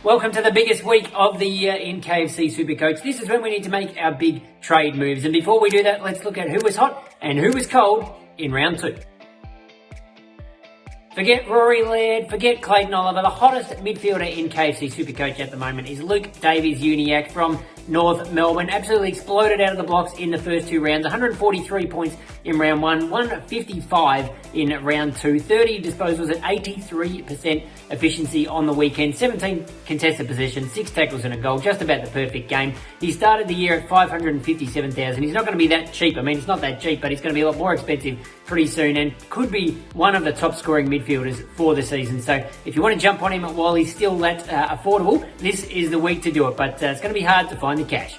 Welcome to the biggest week of the year in KFC SuperCoach. This is when we need to make our big trade moves. And before we do that, let's look at who was hot and who was cold in round 2. Forget Rory Laird, forget Clayton Oliver. The hottest midfielder in KFC SuperCoach at the moment is Luke Davies Uniacke from North Melbourne. Absolutely exploded out of the blocks in the first 2 rounds. 143 points in round 1, 155 in round 2. 30 disposals at 83% efficiency on the weekend. 17 contested possessions, 6 tackles and a goal. Just about the perfect game. He started the year at 557,000. He's not going to be that cheap. I mean, it's not that cheap, but he's going to be a lot more expensive pretty soon and could be one of the top scoring midfielders for the season. So if you want to jump on him while he's still that affordable, this is the week to do it. But it's going to be hard to find the cash.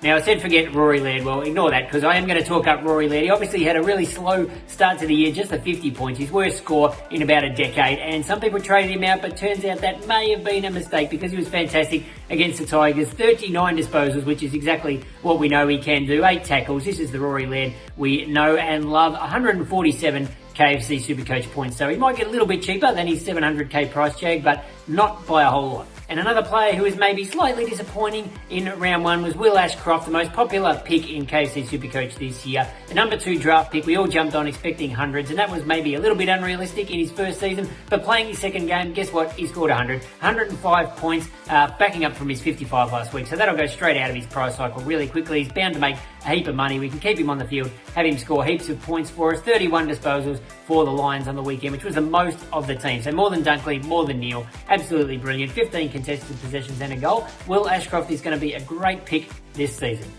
Now, I said forget Rory Laird. Well, ignore that because I am going to talk up Rory Laird. He obviously had a really slow start to the year, just a 50 points, his worst score in about a decade. And some people traded him out, but turns out that may have been a mistake because he was fantastic against the Tigers. 39 disposals, which is exactly what we know he can do. 8 tackles. This is the Rory Laird we know and love. 147 KFC SuperCoach points. So he might get a little bit cheaper than his 700k price tag, but not by a whole lot. And another player who was maybe slightly disappointing in round 1 was Will Ashcroft, the most popular pick in KFC SuperCoach this year. The number 2 draft pick, we all jumped on expecting hundreds, and that was maybe a little bit unrealistic in his first season. But playing his second game, guess what? He scored 100. 105 points, backing up from his 55 last week. So that'll go straight out of his price cycle really quickly. He's bound to make a heap of money. We can keep him on the field, have him score heaps of points for us. 31 disposals for the Lions on the weekend, which was the most of the team. So more than Dunkley, more than Neil. Absolutely brilliant. 15 contested possessions and a goal. Will Ashcroft is going to be a great pick this season.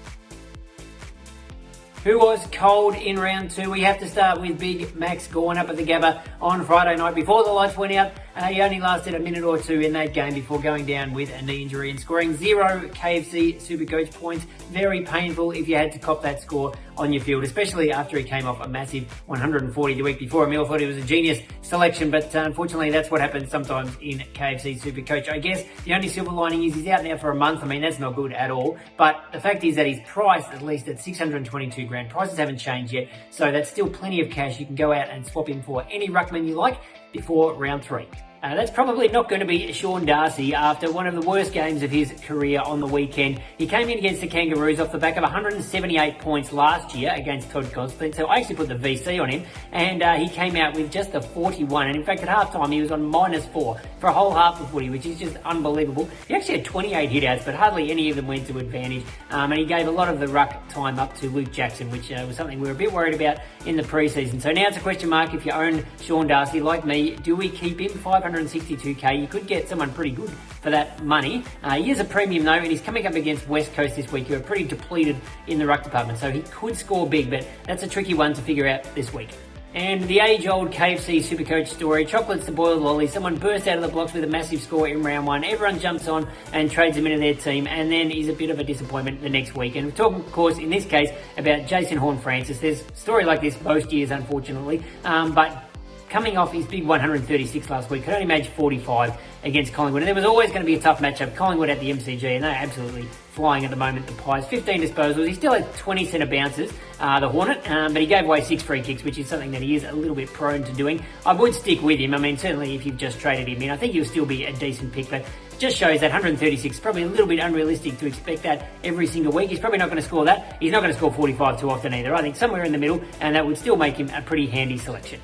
Who was cold in round 2? We have to start with Big Max Gawn up at the Gabba on Friday night before the lights went out. He only lasted a minute or 2 in that game before going down with a knee injury and scoring 0 KFC SuperCoach points. Very painful if you had to cop that score on your field, especially after he came off a massive 140 the week before. Emil thought he was a genius selection, but unfortunately that's what happens sometimes in KFC SuperCoach. I guess the only silver lining is he's out now for a month. I mean, that's not good at all. But the fact is that he's priced at least at 622 grand. Prices haven't changed yet, so that's still plenty of cash. You can go out and swap him for any ruckman you like before round 3. That's probably not going to be Sean Darcy after one of the worst games of his career on the weekend. He came in against the Kangaroos off the back of 178 points last year against Todd Constantine, so I actually put the VC on him, and he came out with just a 41, and in fact at halftime he was on -4 for a whole half of footy, which is just unbelievable. He actually had 28 hitouts, but hardly any of them went to advantage, and he gave a lot of the ruck time up to Luke Jackson, which was something we were a bit worried about in the preseason. So now it's a question mark if you own Sean Darcy like me. Do we keep him? 562k. You could get someone pretty good for that money. He is a premium though, and he's coming up against West Coast this week, who are pretty depleted in the ruck department, so he could score big, but that's a tricky one to figure out this week. And the age-old KFC SuperCoach story, chocolates to boiled lollies. Someone bursts out of the blocks with a massive score in round 1. Everyone jumps on and trades him into their team, and then he's a bit of a disappointment the next week. And we're talking, of course, in this case, about Jason Horne-Francis. There's a story like this most years, unfortunately, but coming off his big 136 last week, could only manage 45 against Collingwood. And there was always going to be a tough matchup. Collingwood at the MCG, and they're absolutely flying at the moment, the Pies. 15 disposals. He still had 20 centre bounces, the Hornet, but he gave away 6 free kicks, which is something that he is a little bit prone to doing. I would stick with him. I mean, certainly if you've just traded him in, I think he'll still be a decent pick, but just shows that 136 is probably a little bit unrealistic to expect that every single week. He's probably not going to score that. He's not going to score 45 too often either. I think somewhere in the middle, and that would still make him a pretty handy selection.